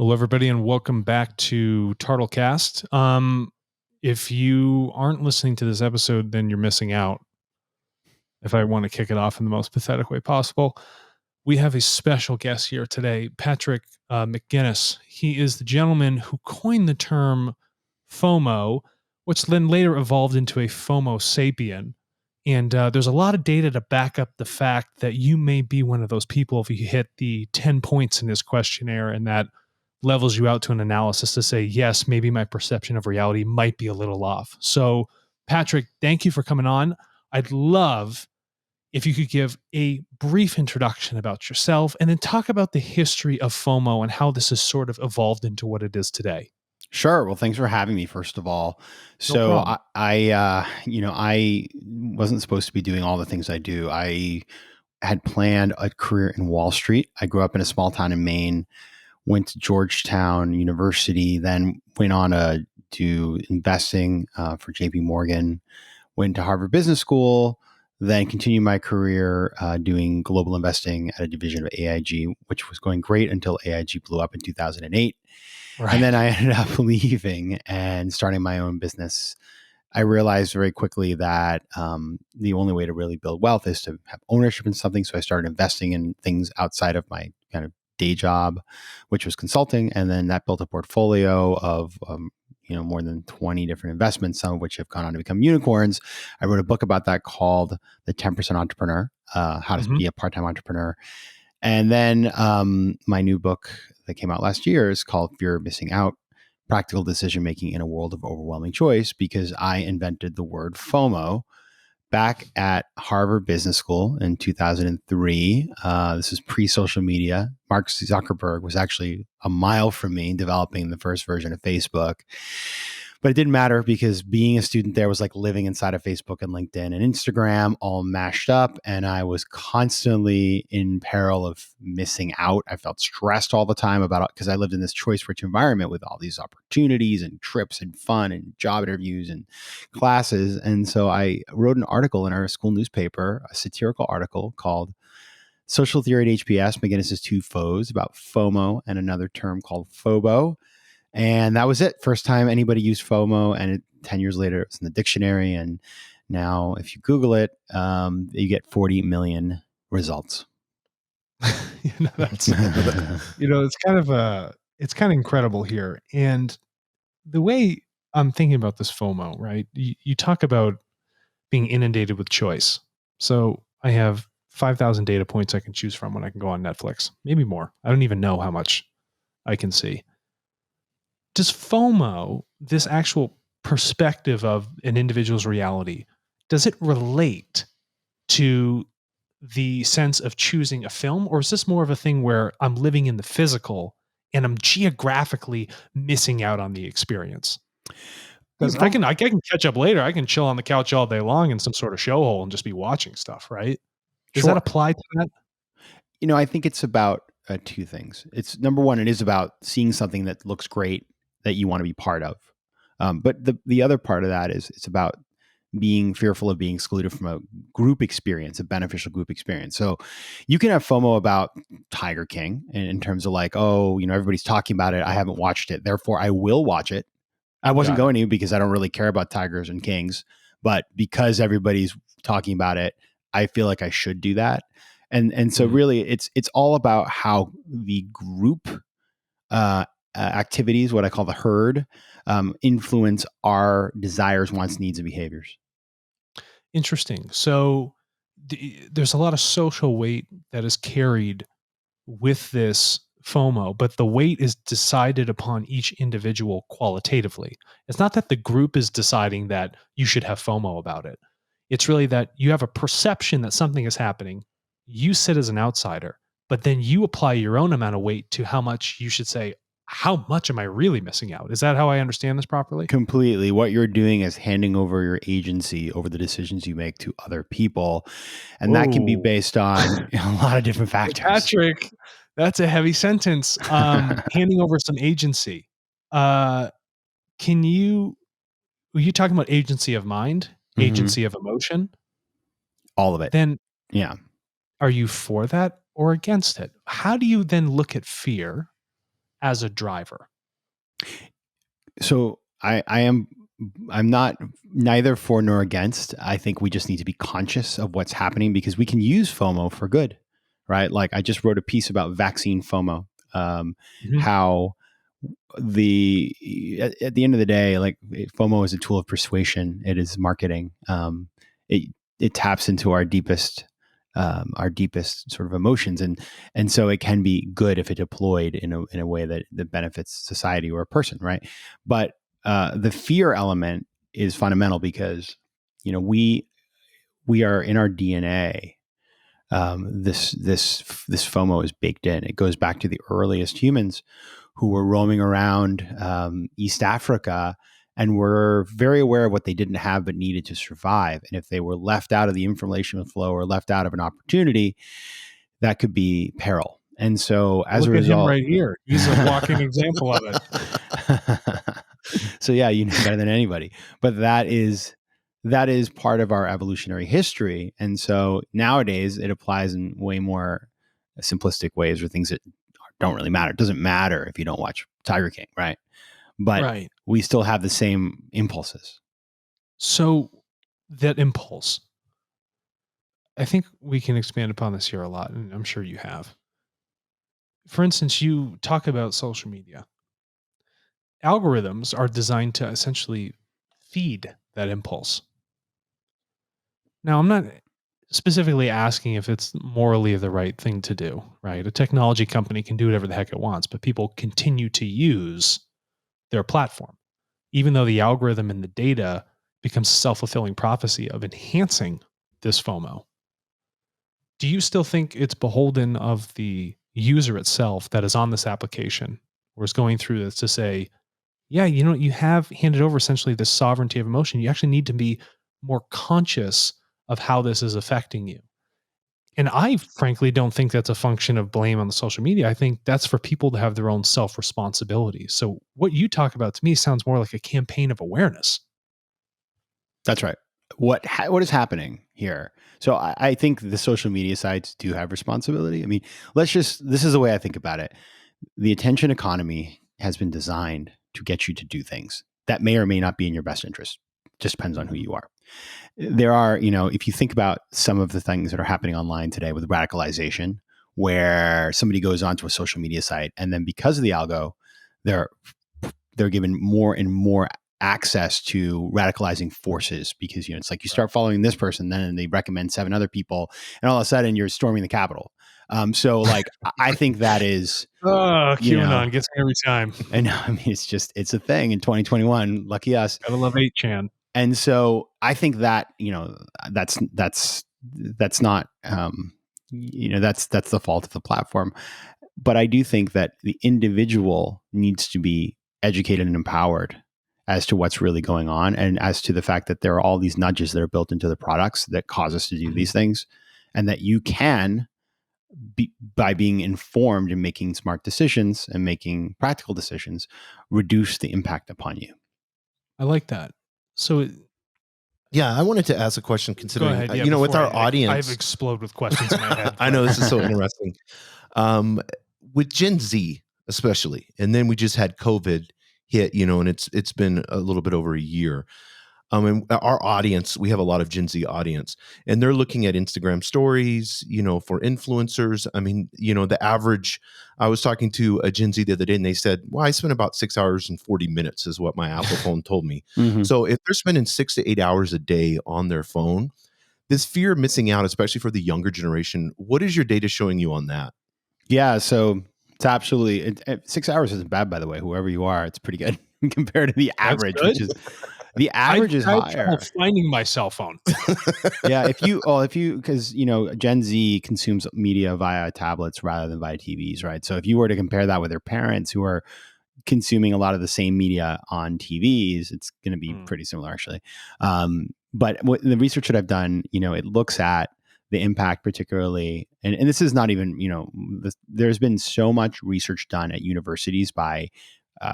Hello, everybody, and welcome back to Cast. If you aren't listening to this episode, then you're missing out. If I want to kick it off in the most pathetic way possible, we have a special guest here today, Patrick McGinnis. He is the gentleman who coined the term FOMO, which then later evolved into a FOMO sapien. And there's a lot of data to back up the fact that you may be one of those people if you hit the 10 points in this questionnaire, and that levels you out to an analysis to say, yes, maybe my perception of reality might be a little off. So, Patrick, thank you for coming on. I'd love if you could give a brief introduction about yourself and then talk about the history of FOMO and how this has sort of evolved into what it is today. Sure. Well, thanks for having me, first of all. So I wasn't supposed to be doing all the things I do. I had planned a career in Wall Street. I grew up in a small town in Maine, went to Georgetown University, then went on to do investing for JP Morgan, went to Harvard Business School, then continued my career doing global investing at a division of AIG, which was going great until AIG blew up in 2008. Right. And then I ended up leaving and starting my own business. I realized very quickly that the only way to really build wealth is to have ownership in something. So I started investing in things outside of my kind of day job, which was consulting. And then that built a portfolio of more than 20 different investments, some of which have gone on to become unicorns. I wrote a book about that called The 10% Entrepreneur, How to Be a Part-Time Entrepreneur. And then my new book that came out last year is called Fear of Missing Out, Practical Decision Making in a World of Overwhelming Choice, because I invented the word FOMO back at Harvard Business School in 2003. This is pre-social media. Mark Zuckerberg was actually a mile from me developing the first version of Facebook. But it didn't matter because being a student there was like living inside of Facebook and LinkedIn and Instagram all mashed up. And I was constantly in peril of missing out. I felt stressed all the time about it because I lived in this choice-rich environment with all these opportunities and trips and fun and job interviews and classes. And so I wrote an article in our school newspaper, a satirical article called Social Theory at HBS, McGinnis's Two Foes, about FOMO and another term called FOBO. And that was it. First time anybody used FOMO. And 10 years later, it's in the dictionary. And now if you Google it, you get 40 million results. It's kind of incredible here. And the way I'm thinking about this FOMO, right? You talk about being inundated with choice. So I have 5,000 data points I can choose from when I can go on Netflix, maybe more. I don't even know how much I can see. Does FOMO, this actual perspective of an individual's reality, does it relate to the sense of choosing a film, or is this more of a thing where I'm living in the physical and I'm geographically missing out on the experience? Because I can catch up later. I can chill on the couch all day long in some sort of show hole and just be watching stuff, right? Does that apply to that? I think it's about two things. It's number one, it is about seeing something that looks great that you want to be part of. But the other part of that is it's about being fearful of being excluded from a group experience, a beneficial group experience. So you can have FOMO about Tiger King in terms of like, everybody's talking about it. I haven't watched it. Therefore, I will watch it. I wasn't going to because I don't really care about tigers and kings. But because everybody's talking about it, I feel like I should do that. And so really, it's all about how the group activities, what I call the herd, influence our desires, wants, needs, and behaviors. Interesting. So there's a lot of social weight that is carried with this FOMO, but the weight is decided upon each individual qualitatively. It's not that the group is deciding that you should have FOMO about it. It's really that you have a perception that something is happening. You sit as an outsider, but then you apply your own amount of weight to how much you should say, how much am I really missing out? Is that how I understand this properly? Completely. What you're doing is handing over your agency over the decisions you make to other people. And that can be based on a lot of different factors. Patrick, that's a heavy sentence. Handing over some agency. Were you talking about agency of mind, agency of emotion? All of it. Then, yeah. Are you for that or against it? How do you then look at fear as a driver? So I'm not neither for nor against. I think we just need to be conscious of what's happening because we can use FOMO for good, right? Like I just wrote a piece about vaccine FOMO, how at the end of the day, like FOMO is a tool of persuasion. It is marketing. It taps into our deepest sort of emotions, and so it can be good if it deployed in a way that benefits society or a person, right? But the fear element is fundamental because we are in our DNA. This FOMO is baked in. It goes back to the earliest humans who were roaming around East Africa and were very aware of what they didn't have but needed to survive. And if they were left out of the information flow or left out of an opportunity, that could be peril. And so as Look a at him result, right here. He's a walking example of it. So yeah, you know better than anybody. But that is part of our evolutionary history. And so nowadays it applies in way more simplistic ways or things that don't really matter. It doesn't matter if you don't watch Tiger King, right? But Right. we still have the same impulses. So that impulse, I think we can expand upon this here a lot, and I'm sure you have. For instance, you talk about social media. Algorithms are designed to essentially feed that impulse. Now, I'm not specifically asking if it's morally the right thing to do, right? A technology company can do whatever the heck it wants, but people continue to use their platform, even though the algorithm and the data becomes a self-fulfilling prophecy of enhancing this FOMO. Do you still think it's beholden of the user itself that is on this application or is going through this to say, yeah, you have handed over essentially this sovereignty of emotion. You actually need to be more conscious of how this is affecting you. And I frankly don't think that's a function of blame on the social media. I think that's for people to have their own self responsibility. So what you talk about to me sounds more like a campaign of awareness. That's right. What is happening here? So I think the social media sites do have responsibility. I mean, this is the way I think about it. The attention economy has been designed to get you to do things that may or may not be in your best interest. Just depends on who you are. There are, if you think about some of the things that are happening online today with radicalization, where somebody goes onto a social media site and then because of the algo, they're given more and more access to radicalizing forces because it's like you start following this person, then they recommend 7 other people, and all of a sudden you're storming the Capitol. So like I think that is QAnon gets me every time. And I mean it's a thing in 2021. Lucky us. Gotta love 8chan. And so I think that that's not that's the fault of the platform. But I do think that the individual needs to be educated and empowered as to what's really going on and as to the fact that there are all these nudges that are built into the products that cause us to do these things, and that you can by being informed and making smart decisions and making practical decisions, reduce the impact upon you. I like that. So yeah, I wanted to ask a question considering, go ahead. Yeah, with our audience. I've exploded with questions in my head. I know this is so interesting. With Gen Z, especially, and then we just had COVID hit, and it's been a little bit over a year. And our audience, we have a lot of Gen Z audience, and they're looking at Instagram stories, for influencers. I mean, the average, I was talking to a Gen Z the other day and they said, well, I spend about 6 hours and 40 minutes is what my Apple phone told me. Mm-hmm. So if they're spending 6 to 8 hours a day on their phone, this fear of missing out, especially for the younger generation, what is your data showing you on that? Yeah, so it's absolutely 6 hours isn't bad, by the way. Whoever you are, it's pretty good compared to the average, which is the average is higher. I'm finding my cell phone. Yeah, because Gen Z consumes media via tablets rather than via TVs, right? So if you were to compare that with their parents who are consuming a lot of the same media on TVs, it's going to be pretty similar, actually. But the research that I've done, it looks at the impact particularly, and this is not even, there's been so much research done at universities by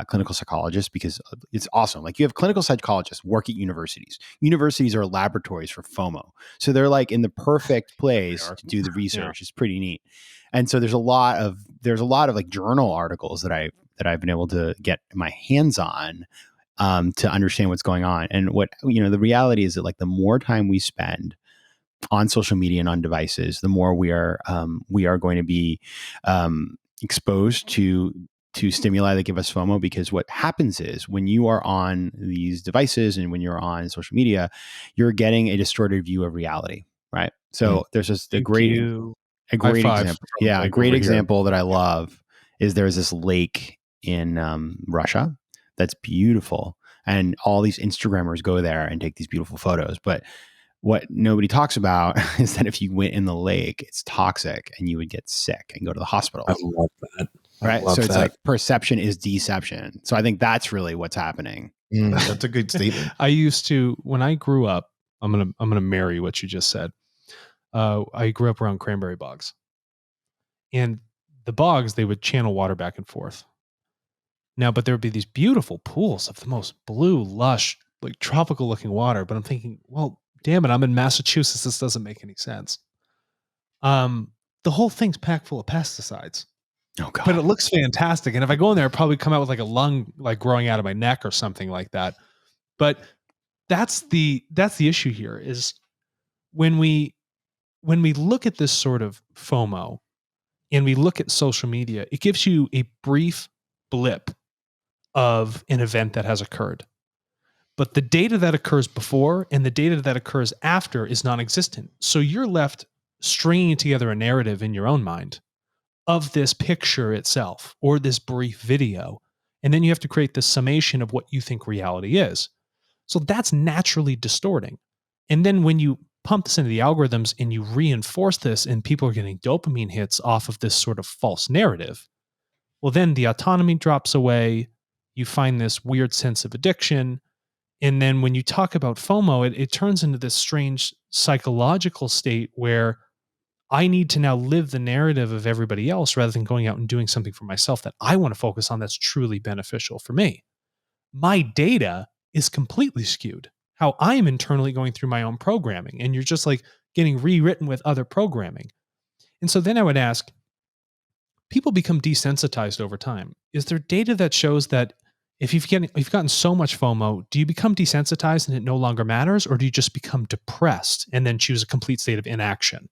clinical psychologists, because it's awesome. Like you have clinical psychologists work at universities. Universities are laboratories for FOMO. So they're like in the perfect place to do the research. It's pretty neat. And so there's a lot of like journal articles that that I've been able to get my hands on to understand what's going on. And the reality is that like the more time we spend on social media and on devices, the more we are going to be exposed to stimuli that give us FOMO, because what happens is when you are on these devices and when you're on social media, you're getting a distorted view of reality, right? So there's just a great example. Yeah, a great example that I love is there's this lake in Russia that's beautiful, and all these Instagrammers go there and take these beautiful photos. But what nobody talks about is that if you went in the lake, it's toxic and you would get sick and go to the hospital. I love that. Right. So it's like perception is deception. So I think that's really what's happening. That's a good statement. I used to, when I grew up, I'm gonna marry what you just said. I grew up around cranberry bogs, and the bogs, they would channel water back and forth. Now, but there would be these beautiful pools of the most blue, lush, like tropical looking water. But I'm thinking, well, damn it, I'm in Massachusetts. This doesn't make any sense. The whole thing's packed full of pesticides. Oh God. But it looks fantastic. And if I go in there, I'll probably come out with like a lung like growing out of my neck or something like that. But that's the issue here is when we look at this sort of FOMO and we look at social media, it gives you a brief blip of an event that has occurred. But the data that occurs before and the data that occurs after is non-existent. So you're left stringing together a narrative in your own mind of this picture itself or this brief video. And then you have to create this summation of what you think reality is. So that's naturally distorting. And then when you pump this into the algorithms and you reinforce this and people are getting dopamine hits off of this sort of false narrative, well, then the autonomy drops away. You find this weird sense of addiction. And then when you talk about FOMO, it turns into this strange psychological state where I need to now live the narrative of everybody else rather than going out and doing something for myself that I want to focus on that's truly beneficial for me. My data is completely skewed. How I am internally going through my own programming, and you're just like getting rewritten with other programming. And so then I would ask, people become desensitized over time. Is there data that shows that if you've gotten so much FOMO, do you become desensitized and it no longer matters, or do you just become depressed and then choose a complete state of inaction?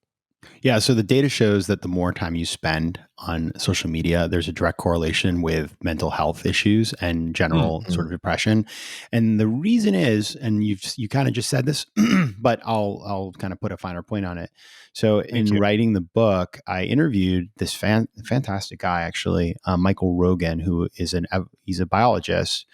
Yeah. So the data shows that the more time you spend on social media, there's a direct correlation with mental health issues and general sort of depression. And the reason is, and you kind of just said this, but I'll kind of put a finer point on it. So in writing the book, I interviewed this fantastic guy, actually, Michael Rogan, who is he's a biologist.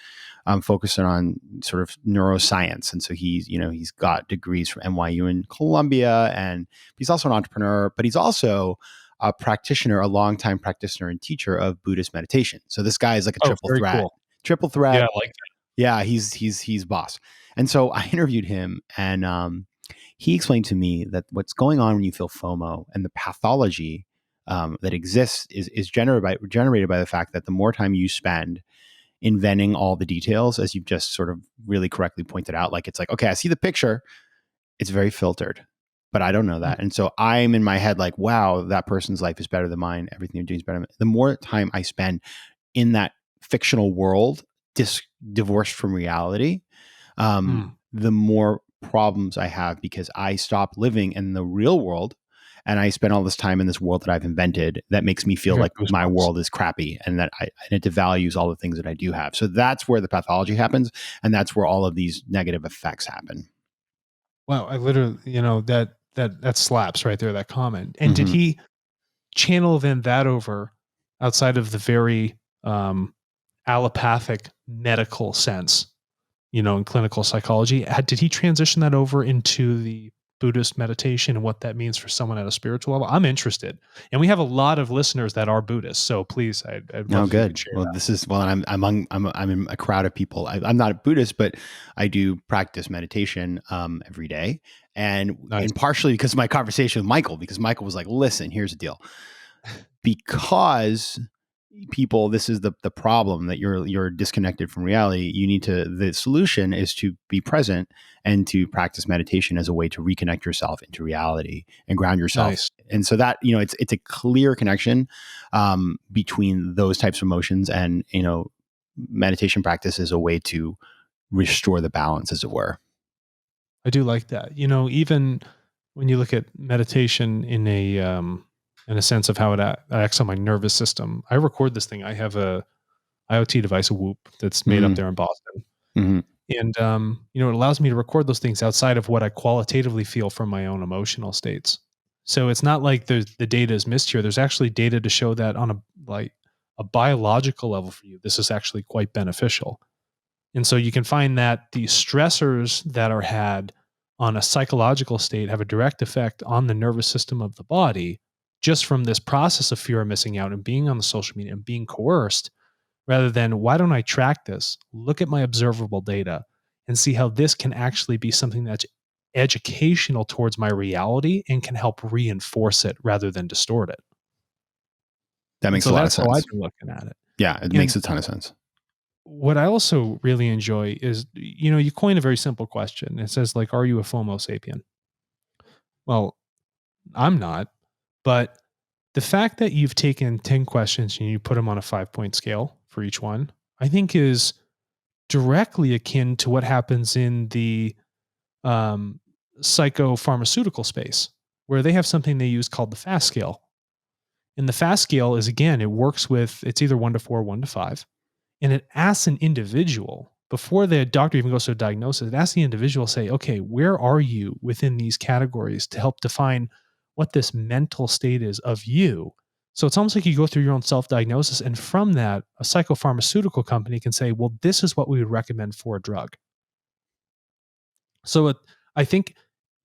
Focusing on sort of neuroscience. And so he's got degrees from NYU and Columbia, and he's also an entrepreneur, but he's also a practitioner, a longtime practitioner and teacher of Buddhist meditation. So this guy is like a triple threat. Cool. Triple threat. Yeah, I like that. Yeah, he's boss. And so I interviewed him, and he explained to me that what's going on when you feel FOMO and the pathology that exists is generated by the fact that the more time you spend inventing all the details, as you've just sort of really correctly pointed out, like it's like, okay, I see the picture, it's very filtered, but I don't know that. And so I'm in my head like, wow, that person's life is better than mine. Everything they're doing is better. The more time I spend in that fictional world, divorced from reality, the more problems I have, because I stop living in the real world and I spend all this time in this world that I've invented that makes me feel like my world is crappy, and that it devalues all the things that I do have. So that's where the pathology happens, and that's where all of these negative effects happen. Wow, I literally, that slaps right there, that comment. And did he channel then that over outside of the very allopathic medical sense, in clinical psychology? Did he transition that over into the Buddhist meditation and what that means for someone at a spiritual level? I'm interested, and we have a lot of listeners that are Buddhists. So please, I'd love good. To share well, that. This is I'm in a crowd of people. I'm not a Buddhist, but I do practice meditation every day, and partially because of my conversation with Michael, because Michael was like, "Listen, here's the deal," because people, this is the problem, that you're disconnected from reality. The solution is to be present and to practice meditation as a way to reconnect yourself into reality and ground yourself And so that, it's a clear connection between those types of emotions, and, meditation practice is a way to restore the balance, as it were. I do like that. Even when you look at meditation in a sense of how it acts on my nervous system, I record this thing. I have a IoT device, a Whoop, that's made up there in Boston. Mm-hmm. And, it allows me to record those things outside of what I qualitatively feel from my own emotional states. So it's not like the data is missed here. There's actually data to show that on a biological level for you, this is actually quite beneficial. And so you can find that the stressors that are had on a psychological state have a direct effect on the nervous system of the body, just from this process of fear of missing out and being on the social media and being coerced, rather than why don't I track this, look at my observable data, and see how this can actually be something that's educational towards my reality and can help reinforce it rather than distort it. That makes a lot of sense. That's how I've been looking at it. Yeah, it makes a ton of sense. What I also really enjoy is, you coin a very simple question. It says, like, are you a FOMO sapien? Well, I'm not, but the fact that you've taken 10 questions and you put them on a 5-point scale for each one, I think is directly akin to what happens in the psychopharmaceutical space, where they have something they use called the FAST scale. And the FAST scale is, again, it works with, it's either 1 to 4, 1 to 5. And it asks an individual, before the doctor even goes to a diagnosis, it asks the individual, say, okay, where are you within these categories, to help define what this mental state is of you. So it's almost like you go through your own self-diagnosis. And from that, a psychopharmaceutical company can say, well, this is what we would recommend for a drug. So I think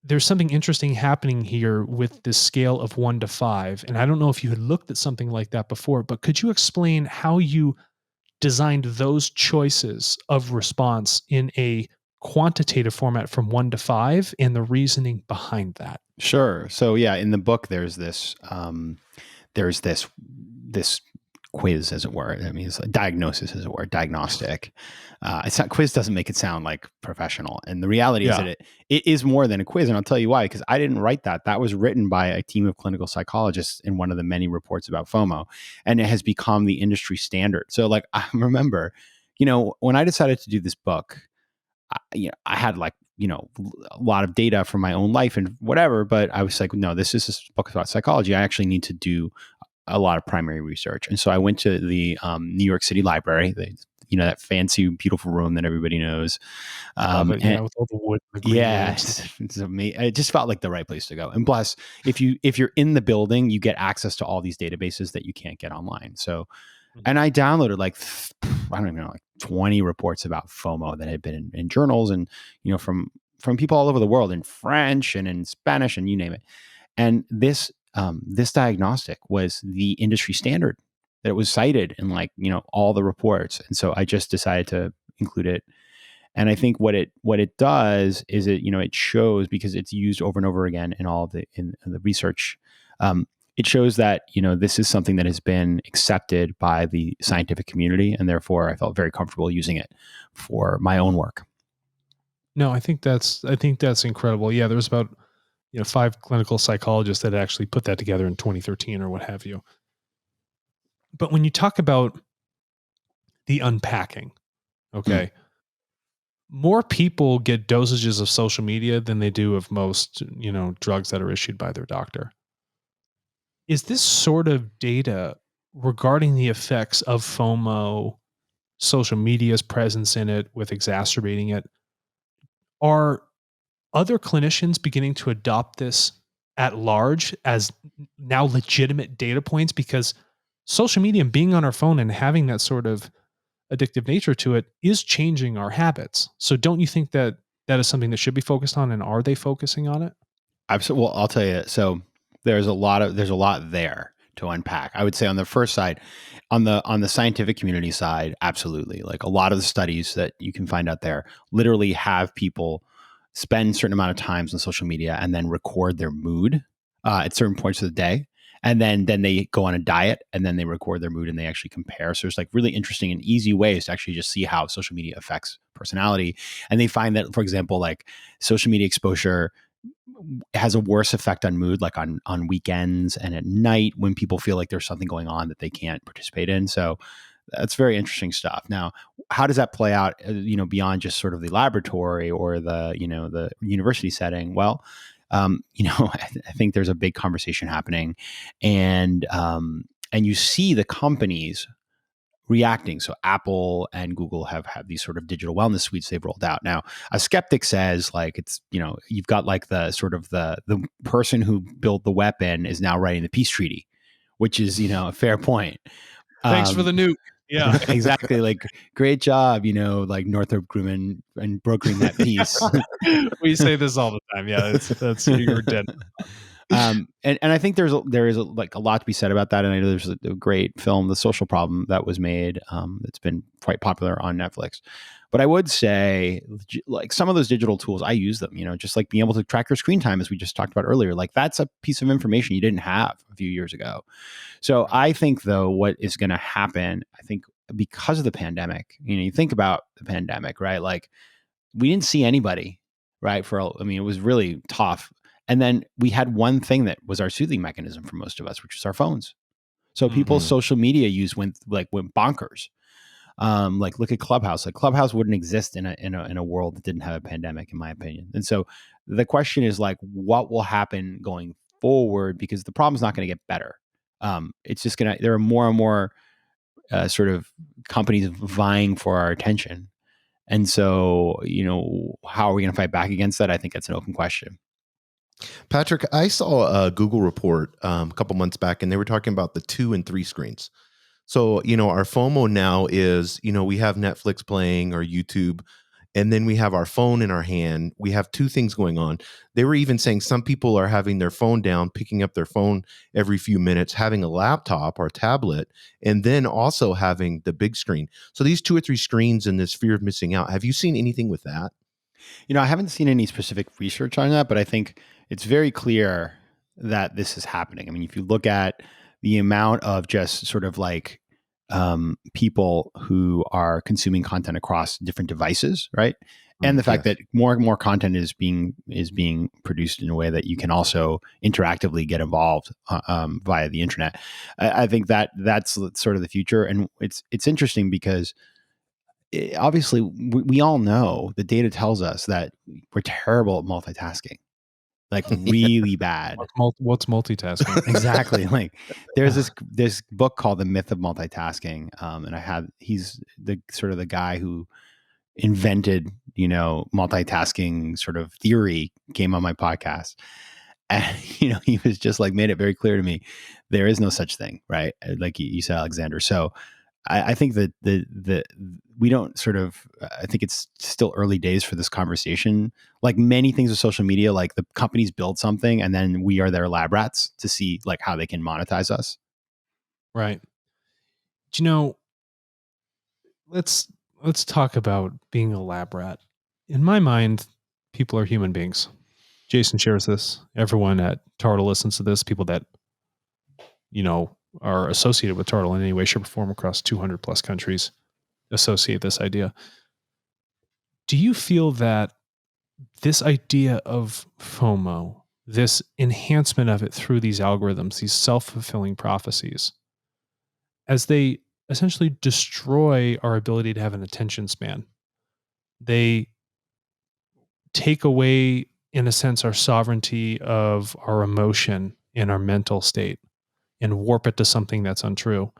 there's something interesting happening here with this scale of 1 to 5. And I don't know if you had looked at something like that before, but could you explain how you designed those choices of response in a quantitative format from 1 to 5 and the reasoning behind that? Sure. So yeah, in the book, there's this quiz, as it were. I mean, it's like diagnosis, as it were, diagnostic. It's not, quiz doesn't make it sound like professional. And the reality is that it is more than a quiz. And I'll tell you why, because I didn't write that. That was written by a team of clinical psychologists in one of the many reports about FOMO. And it has become the industry standard. So like, I remember, when I decided to do this book, I had a lot of data from my own life and whatever, but I was like, no, this is a book about psychology. I actually need to do a lot of primary research. And so I went to the New York City Library, that fancy, beautiful room that everybody knows. With all the wood. It's amazing. It just felt like the right place to go. And plus, if you're in the building, you get access to all these databases that you can't get online. So, and I downloaded I don't even know, 20 reports about FOMO that had been in journals, and from people all over the world, in French and in Spanish and you name it. And this diagnostic was the industry standard, that it was cited in all the reports. And so I just decided to include it. And I think what it does is it shows, because it's used over and over again in all in the research. It shows that, this is something that has been accepted by the scientific community, and therefore I felt very comfortable using it for my own work. No, I think that's incredible. Yeah, there was about 5 clinical psychologists that actually put that together in 2013 or what have you. But when you talk about the unpacking, okay, more people get dosages of social media than they do of most, drugs that are issued by their doctor. Is this sort of data regarding the effects of FOMO, social media's presence in it with exacerbating it, are other clinicians beginning to adopt this at large as now legitimate data points? Because social media and being on our phone and having that sort of addictive nature to it is changing our habits. So don't you think that is something that should be focused on, and are they focusing on it? Absolutely. Well, I'll tell you. So there's a lot there to unpack. I would say on the first side, on the scientific community side, absolutely. Like a lot of the studies that you can find out there literally have people spend a certain amount of times on social media and then record their mood at certain points of the day. And then they go on a diet, and then they record their mood and they actually compare. So there's really interesting and easy ways to actually just see how social media affects personality. And they find that, for example, social media exposure has a worse effect on mood, like on weekends and at night when people feel like there's something going on that they can't participate in. So that's very interesting stuff. Now, how does that play out, beyond just sort of the laboratory or the university setting? Well, I think there's a big conversation happening, and you see the companies reacting. So Apple and Google have these sort of digital wellness suites they've rolled out. Now, a skeptic says, like, it's, you've got like the sort of the person who built the weapon is now writing the peace treaty, which is, a fair point. Thanks for the nuke. Yeah, exactly. Like, great job, like Northrop Grumman and brokering that peace. We say this all the time. Yeah, that's you're dead. And I think there is like a lot to be said about that. And I know there's a great film, The Social Problem, that was made. That's been quite popular on Netflix. But I would say, like, some of those digital tools, I use them. Just like being able to track your screen time, as we just talked about earlier. Like, that's a piece of information you didn't have a few years ago. So I think, though, what is going to happen, I think, because of the pandemic, you think about the pandemic, right? Like, we didn't see anybody, right? It was really tough. And then we had one thing that was our soothing mechanism for most of us, which was our phones. So people's social media use went bonkers. Like, look at Clubhouse. Like, Clubhouse wouldn't exist in a world that didn't have a pandemic, in my opinion. And so the question is, like, what will happen going forward? Because the problem's not going to get better. It's just there are more and more sort of companies vying for our attention. And so, how are we going to fight back against that? I think that's an open question. Patrick, I saw a Google report a couple months back, and they were talking about the 2 and 3 screens. So, our FOMO now is, we have Netflix playing or YouTube, and then we have our phone in our hand. We have 2 things going on. They were even saying some people are having their phone down, picking up their phone every few minutes, having a laptop or tablet, and then also having the big screen. So these 2 or 3 screens and this fear of missing out. Have you seen anything with that? I haven't seen any specific research on that, but I think it's very clear that this is happening. I mean, if you look at the amount of just sort of like people who are consuming content across different devices, right? And the fact that more and more content is being produced in a way that you can also interactively get involved via the internet. I think that's sort of the future, and it's interesting because obviously we all know the data tells us that we're terrible at multitasking, like really bad. What's multitasking? Exactly. Like, there's this book called The Myth of Multitasking. And he's the sort of the guy who invented, multitasking sort of theory, came on my podcast. And, he was just like, made it very clear to me, there is no such thing, right? Like you said, Alexander. So I think that we don't sort of, I think it's still early days for this conversation. Like many things with social media, like the companies build something and then we are their lab rats to see like how they can monetize us. Right. Let's talk about being a lab rat. In my mind, people are human beings. Jason shares this. Everyone at TARTLE listens to this. People that, are associated with TARTLE in any way, shape, or form across 200 plus countries associate this idea. Do you feel that this idea of FOMO, this enhancement of it through these algorithms, these self-fulfilling prophecies, as they essentially destroy our ability to have an attention span, they take away, in a sense, our sovereignty of our emotion and our mental state and warp it to something that's untrue?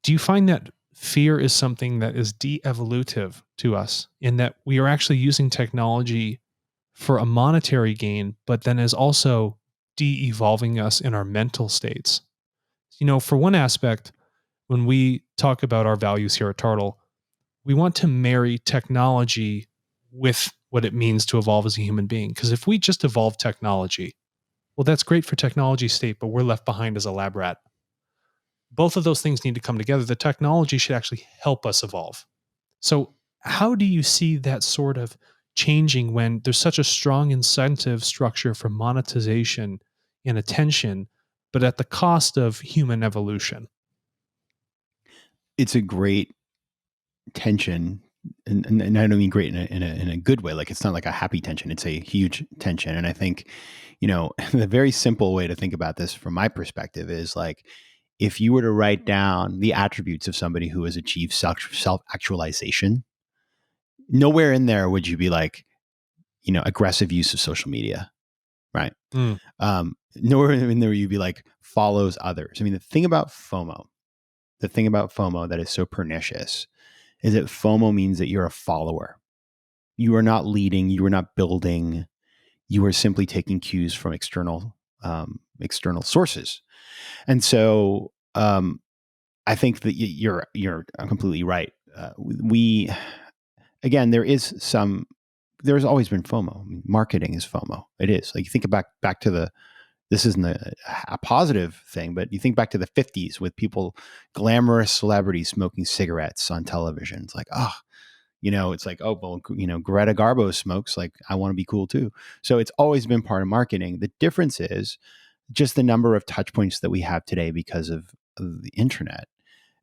Do you find that fear is something that is de-evolutive to us, in that we are actually using technology for a monetary gain, but then is also de-evolving us in our mental states? For one aspect, when we talk about our values here at TARTLE, we want to marry technology with what it means to evolve as a human being. Because if we just evolve technology, well, that's great for technology's state, but we're left behind as a lab rat. Both of those things need to come together. The technology should actually help us evolve. So how do you see that sort of changing when there's such a strong incentive structure for monetization and attention, but at the cost of human evolution? It's a great tension and I don't mean great in a good way. Like, it's not like a happy tension. It's a huge tension. And I think, the very simple way to think about this from my perspective is like, if you were to write down the attributes of somebody who has achieved self-actualization, nowhere in there would you be like, aggressive use of social media, right? Mm. Nowhere in there you'd be like follows others. I mean, the thing about FOMO that is so pernicious is that FOMO means that you're a follower. You are not leading. You are not building. You are simply taking cues from external sources. And so I think that you're completely right. There's always been FOMO. I mean, marketing is FOMO. It is. Like, you think back to this isn't a positive thing, but you think back to the 50s with glamorous celebrities smoking cigarettes on television. It's like, it's like, oh, well, Greta Garbo smokes. Like, I want to be cool too. So it's always been part of marketing. The difference is just the number of touch points that we have today because of the internet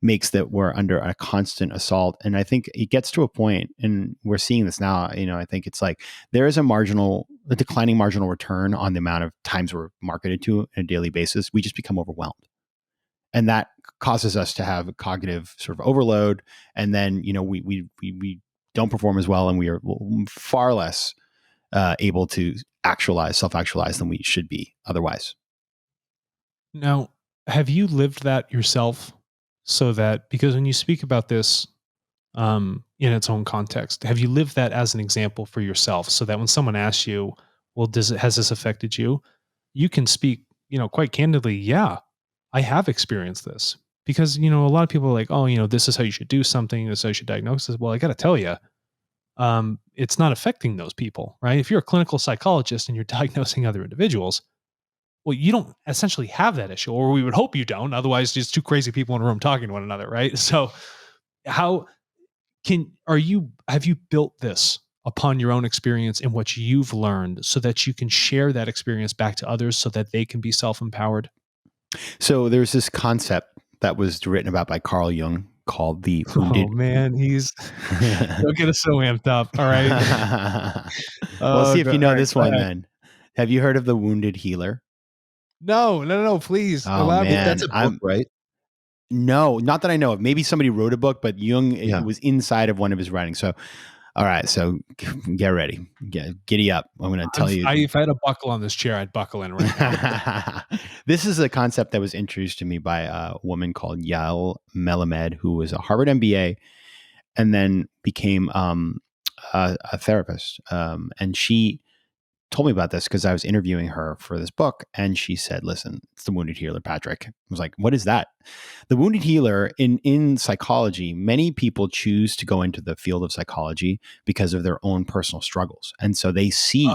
makes that we're under a constant assault. And I think it gets to a point, and we're seeing this now, I think it's like there is a declining marginal return on the amount of times we're marketed to on a daily basis. We just become overwhelmed. And that causes us to have cognitive sort of overload. And then, we don't perform as well, and we are far less able to self-actualize than we should be otherwise. Now, have you lived that yourself? So that, because when you speak about this in its own context, have you lived that as an example for yourself, so that when someone asks you, well, has this affected you? You can speak, quite candidly, yeah, I have experienced this. Because, a lot of people are like, oh, this is how you should do something, this is how you should diagnose this. Well, I got to tell you, it's not affecting those people, right? If you're a clinical psychologist and you're diagnosing other individuals, well, you don't essentially have that issue, or we would hope you don't. Otherwise, just two crazy people in a room talking to one another, right? So, how have you built this upon your own experience and what you've learned, so that you can share that experience back to others, so that they can be self-empowered? So there's this concept that was written about by Carl Jung called the wounded. Oh man, don't get us so amped up. All right. Well, see if you know right, this one then. Have you heard of the wounded healer? No. Please elaborate. Man, That's a book, right? No, not that I know of. Maybe somebody wrote a book, but Jung, it was inside of one of his writings. So, all right. So get ready. Giddy up. I'm going to tell you. If I had a buckle on this chair, I'd buckle in right now. This is a concept that was introduced to me by a woman called Yael Melamed, who was a Harvard MBA and then became a therapist. And she told me about this because I was interviewing her for this book, and she said, listen, it's the wounded healer, Patrick. I was like, what is that? The wounded healer in psychology, many people choose to go into the field of psychology because of their own personal struggles. And so they see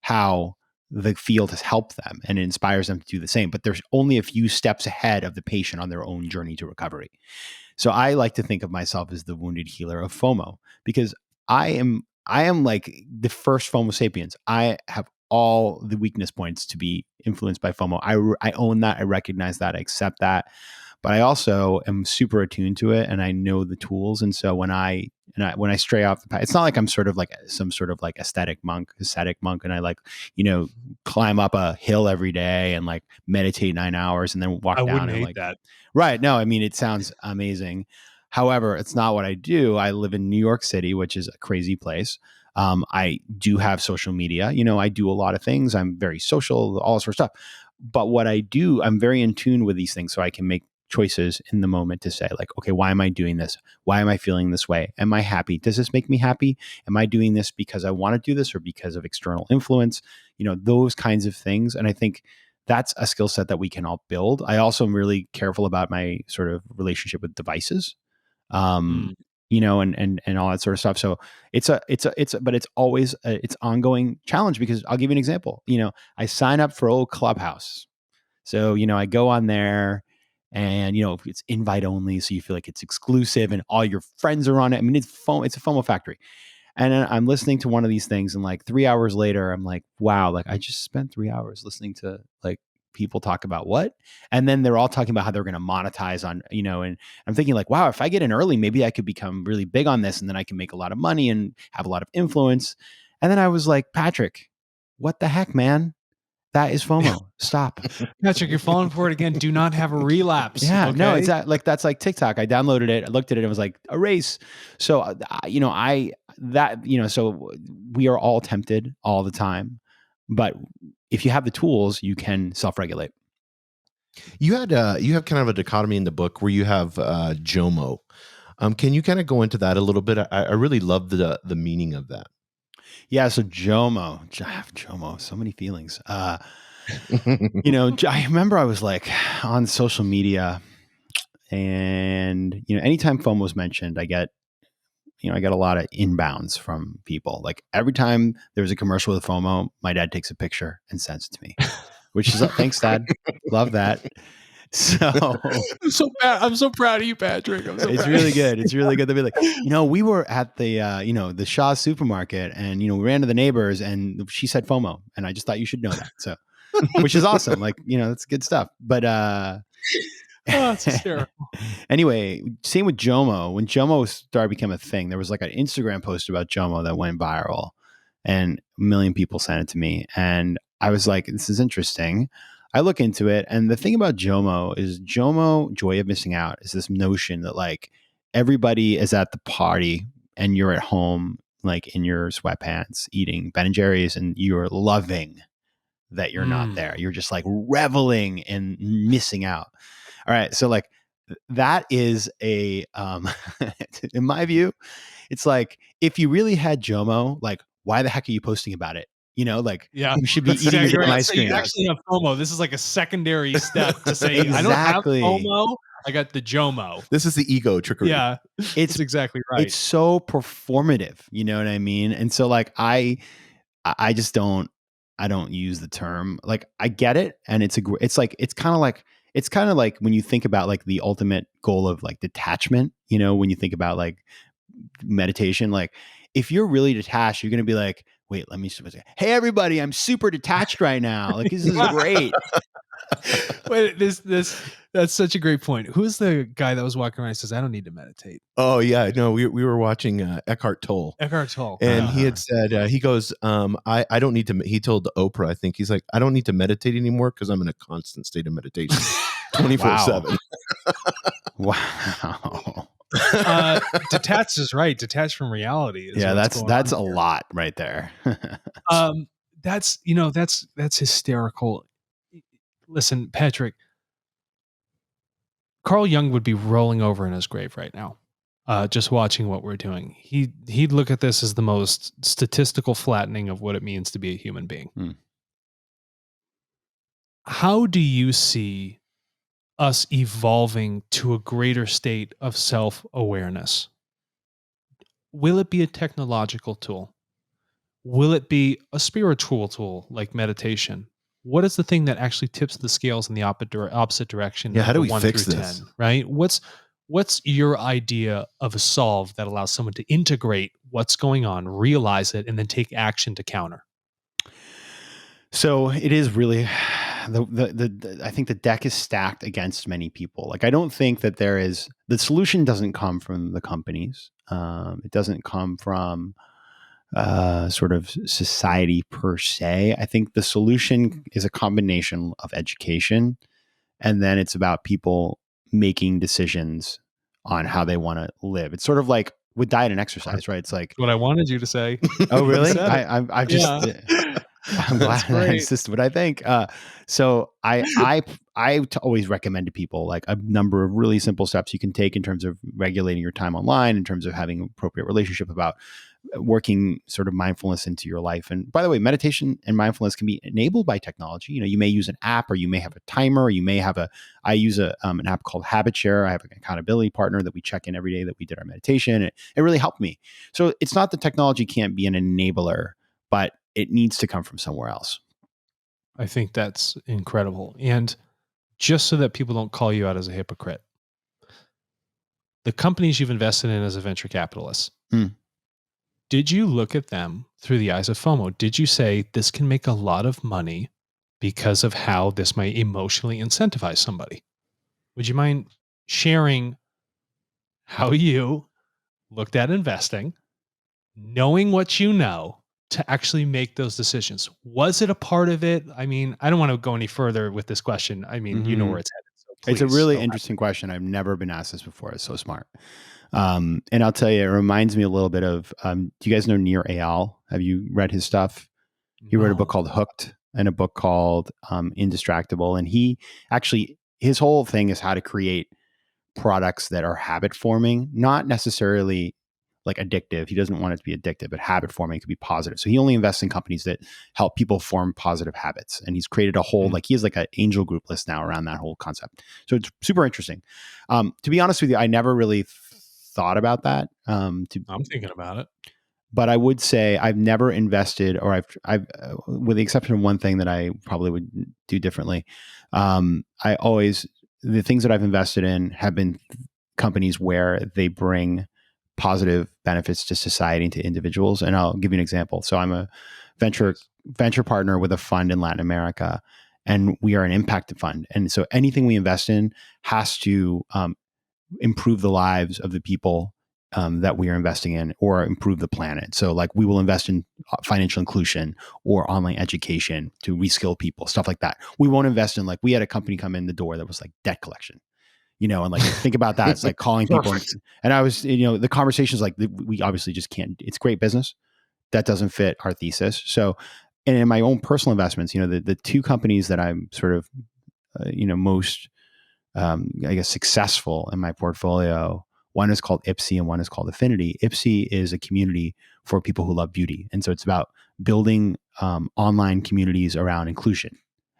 how the field has helped them and it inspires them to do the same, but there's only a few steps ahead of the patient on their own journey to recovery. So I like to think of myself as the wounded healer of FOMO, because I am like the first FOMO sapiens. I have all the weakness points to be influenced by FOMO. I own that. I recognize that. I accept that. But I also am super attuned to it, and I know the tools. And so when I stray off the path, it's not like I'm sort of like some sort of like ascetic monk, and I like, climb up a hill every day and like meditate 9 hours and then walk down. I wouldn't hate like that. Right. No, I mean, it sounds amazing. However, it's not what I do. I live in New York City, which is a crazy place. I do have social media. I do a lot of things. I'm very social, all sorts of stuff. But what I do, I'm very in tune with these things, so I can make choices in the moment to say, like, okay, why am I doing this? Why am I feeling this way? Am I happy? Does this make me happy? Am I doing this because I want to do this or because of external influence? Those kinds of things. And I think that's a skill set that we can all build. I also am really careful about my sort of relationship with devices, and all that sort of stuff. So but it's always it's ongoing challenge, because I'll give you an example. I sign up for old Clubhouse. So, I go on there and, it's invite only. So you feel like it's exclusive and all your friends are on it. I mean, it's a FOMO factory. And I'm listening to one of these things, and like 3 hours later, I'm like, wow, like I just spent 3 hours listening to like people talk about what, and then they're all talking about how they're going to monetize on, and I'm thinking like, wow, if I get in early, maybe I could become really big on this, and then I can make a lot of money and have a lot of influence. And then I was like, Patrick, what the heck, man? That is FOMO. Stop. Patrick, you're falling for it again. Do not have a relapse. Yeah, okay? no, it's like that's like TikTok. I downloaded it, I looked at it, and was like, erase. So, so we are all tempted all the time, but if you have the tools, you can self-regulate. You have kind of a dichotomy in the book where you have JOMO. Can you kind of go into that a little bit? I really love the meaning of that. Yeah, so JOMO, so many feelings. I remember I was like on social media, and anytime FOMO was mentioned, I get a lot of inbounds from people. Like every time there's a commercial with FOMO, my dad takes a picture and sends it to me, which is thanks, Dad, love that. So I'm so proud of you, Patrick. It's really good. It's really good. They'll be like, we were at the Shaw supermarket, and we ran to the neighbors, and she said FOMO, and I just thought you should know that. So, which is awesome. Like, that's good stuff. But it's hysterical. Anyway, same with JOMO. When JOMO started becoming a thing, there was like an Instagram post about JOMO that went viral, and a million people sent it to me, and I was like, this is interesting. I look into it, and the thing about JOMO, joy of missing out, is this notion that like everybody is at the party and you're at home, like in your sweatpants, eating Ben and Jerry's, and you're loving that you're not there. You're just like reveling in missing out. All right, so like that is in my view, it's like if you really had JOMO, like why the heck are you posting about it? You should be eating your damn ice cream. You actually have FOMO. This is like a secondary step to say, Exactly. I don't have FOMO. I got the JOMO. This is the ego trickery. Yeah, it's exactly right. It's so performative. You know what I mean? And so like, I just don't use the term. Like I get it. And it's kind of like when you think about like the ultimate goal of like detachment, when you think about like meditation, like if you're really detached, you're going to be like, wait, let me say, hey, everybody, I'm super detached right now. Like, this is great. Wait, that's such a great point. Who's the guy that was walking around and says, I don't need to meditate? Oh, yeah. No, we were watching Eckhart Tolle. And he had said, he goes, I don't need to, he told Oprah, I think, he's like, I don't need to meditate anymore because I'm in a constant state of meditation 24/7. Wow. Detached is right. Detached from reality. Yeah, that's a lot right there. That's hysterical. Listen, Patrick, Carl Jung would be rolling over in his grave right now, just watching what we're doing. He'd look at this as the most statistical flattening of what it means to be a human being. How do you see us evolving to a greater state of self-awareness? Will it be a technological tool? Will it be a spiritual tool like meditation? What is the thing that actually tips the scales in the opposite direction? Yeah, how do we 1 fix through this? 10, right? What's your idea of a solve that allows someone to integrate what's going on, realize it, and then take action to counter? So it is really I think the deck is stacked against many people. Like I don't think that the solution doesn't come from the companies. It doesn't come from sort of society per se. I think the solution is a combination of education, and then it's about people making decisions on how they want to live. It's sort of like with diet and exercise, right? It's like what I wanted you to say. Oh, really? I've just. Yeah. I'm glad that's just what I think. So I always recommend to people like a number of really simple steps you can take in terms of regulating your time online, in terms of having an appropriate relationship, about working sort of mindfulness into your life. And by the way, meditation and mindfulness can be enabled by technology. You may use an app, or you may have a timer, or you may have I use an app called Habit Share. I have an accountability partner that we check in every day that we did our meditation. It really helped me. So it's not that technology can't be an enabler, but it needs to come from somewhere else. I think that's incredible. And just so that people don't call you out as a hypocrite, the companies you've invested in as a venture capitalist, did you look at them through the eyes of FOMO? Did you say, this can make a lot of money because of how this might emotionally incentivize somebody. Would you mind sharing how you looked at investing, knowing what you know, to actually make those decisions? Was it a part of it? I mean, I don't want to go any further with this question. I mean, you know where it's headed. So It's a please really elaborate. interesting question. I've never been asked this before. It's so smart. And I'll tell you, it reminds me a little bit of, do you guys know Nir Eyal? Have you read his stuff? He wrote a book No. called Hooked and a book called Indistractable. And he actually, his whole thing is how to create products that are habit forming, not necessarily like addictive. He doesn't want it to be addictive, but habit forming could be positive. So he only invests in companies that help people form positive habits. And he's created a whole, like he has like an angel group list now around that whole concept. So it's super interesting. To be honest with you, I never really thought about that. I'm thinking about it. But I would say I've never invested, or I've with the exception of one thing that I probably would do differently. I always, the things that I've invested in have been companies where they bring positive benefits to society and to individuals. And I'll give you an example. So I'm a venture partner with a fund in Latin America, and we are an impact fund. And so anything we invest in has to improve the lives of the people that we are investing in, or improve the planet. So like we will invest in financial inclusion or online education to reskill people, stuff like that. We won't invest in, like, we had a company come in the door that was like debt collection, and like, think about that. It's like calling people. And I was, the conversations, like, we obviously just can't, it's great business. That doesn't fit our thesis. So, and in my own personal investments, the two companies that I'm sort of, most, I guess, successful in my portfolio, one is called Ipsy and one is called Affinity. Ipsy is a community for people who love beauty. And so it's about building online communities around inclusion.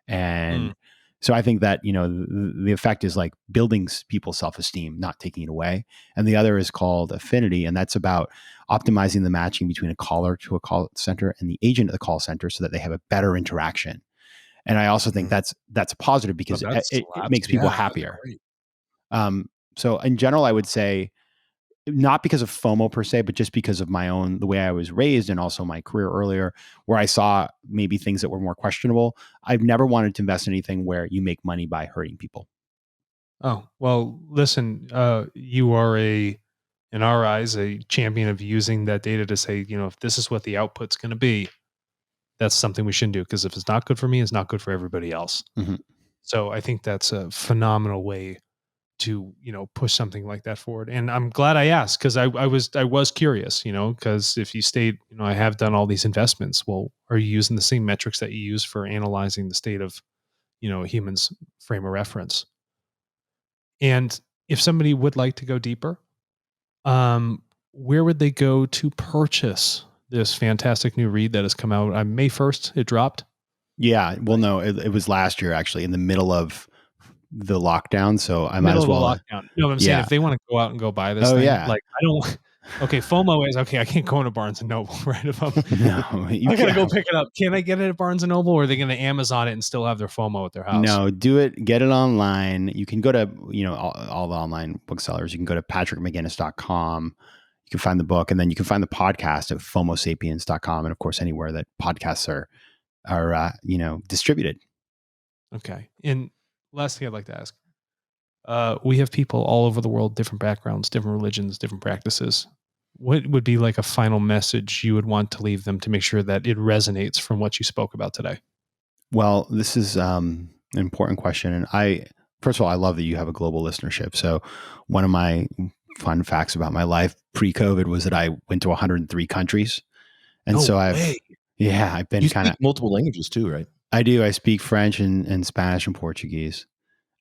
And so I think that, the effect is like building people's self-esteem, not taking it away. And the other is called Affinity. And that's about optimizing the matching between a caller to a call center and the agent at the call center so that they have a better interaction. And I also think that's positive because it makes people happier. So in general, I would say, not because of FOMO per se, but just because of the way I was raised and also my career earlier, where I saw maybe things that were more questionable. I've never wanted to invest in anything where you make money by hurting people. Oh, well, listen, you are in our eyes, a champion of using that data to say, if this is what the output's going to be, that's something we shouldn't do. Because if it's not good for me, it's not good for everybody else. Mm-hmm. So I think that's a phenomenal way to, push something like that forward. And I'm glad I asked, because I was curious, because if you state, I have done all these investments, well, are you using the same metrics that you use for analyzing the state of, a human's frame of reference? And if somebody would like to go deeper, where would they go to purchase this fantastic new read that has come out on May 1st? It dropped. Yeah. Well, no, it was last year, actually, in the middle of the lockdown. So I might as well. Lockdown. You know what I'm saying? If they want to go out and go buy this thing, like, I don't. Okay, FOMO is okay. I can't go into Barnes and Noble, right? If I'm, I gotta go pick it up. Can I get it at Barnes and Noble, or are they going to Amazon it and still have their FOMO at their house? No, do it. Get it online. You can go to all the online booksellers. You can go to patrickmcginnis.com. You can find the book, and then you can find the podcast at FOMOsapiens.com, and of course anywhere that podcasts are distributed. Okay. And last thing I'd like to ask. We have people all over the world, different backgrounds, different religions, different practices. What would be like a final message you would want to leave them to make sure that it resonates from what you spoke about today? Well, this is an important question. And first of all, I love that you have a global listenership. So one of my fun facts about my life pre-COVID was that I went to 103 countries. And I've been you speak multiple languages too, right? I do. I speak French and Spanish and Portuguese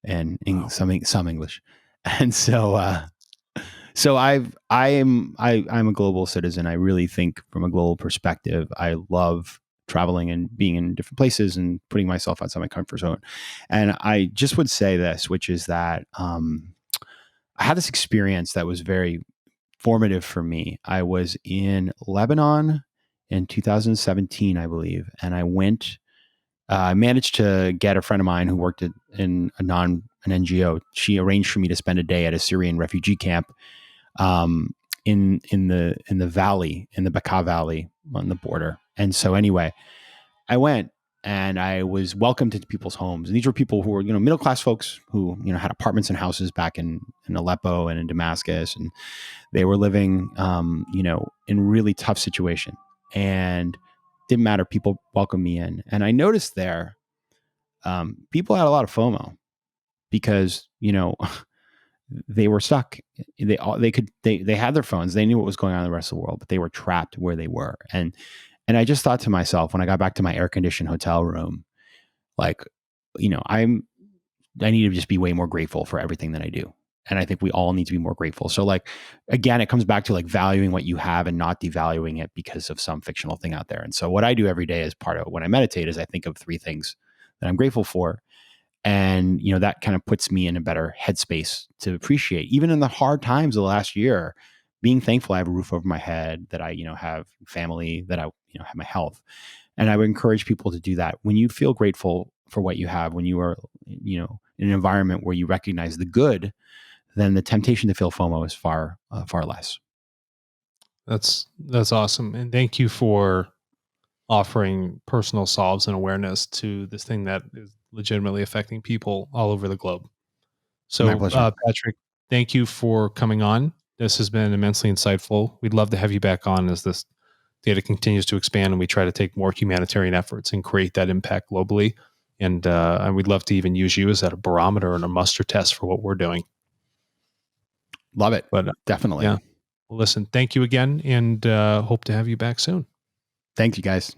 and some English. And I'm a global citizen. I really think from a global perspective. I love traveling and being in different places and putting myself outside my comfort zone. And I just would say this, which is that I had this experience that was very formative for me. I was in Lebanon in 2017, I believe, and I managed to get a friend of mine who worked in an NGO. She arranged for me to spend a day at a Syrian refugee camp in the valley, in the Bekaa Valley on the border. And so anyway, I went, and I was welcomed into people's homes. And these were people who were, middle-class folks who, had apartments and houses back in Aleppo and in Damascus. And they were living, in really tough situation, and didn't matter. People welcomed me in. And I noticed there, people had a lot of FOMO because, they were stuck. They had their phones. They knew what was going on in the rest of the world, but they were trapped where they were. And I just thought to myself, when I got back to my air-conditioned hotel room, like, I need to just be way more grateful for everything that I do. And I think we all need to be more grateful. So like, again, it comes back to like valuing what you have and not devaluing it because of some fictional thing out there. And so what I do every day as part of when I meditate is I think of 3 things that I'm grateful for. And, that kind of puts me in a better headspace to appreciate, even in the hard times of the last year, being thankful I have a roof over my head, that I, have family, that I, have my health. And I would encourage people to do that. When you feel grateful for what you have, when you are, in an environment where you recognize the good, then the temptation to feel FOMO is far less. That's awesome. And thank you for offering personal solves and awareness to this thing that is legitimately affecting people all over the globe. So, My pleasure. Patrick, thank you for coming on. This has been immensely insightful. We'd love to have you back on as this data continues to expand and we try to take more humanitarian efforts and create that impact globally. And we'd love to even use you as a barometer and a muster test for what we're doing. Love it. But definitely. Yeah. Well, listen, thank you again, and hope to have you back soon. Thank you, guys.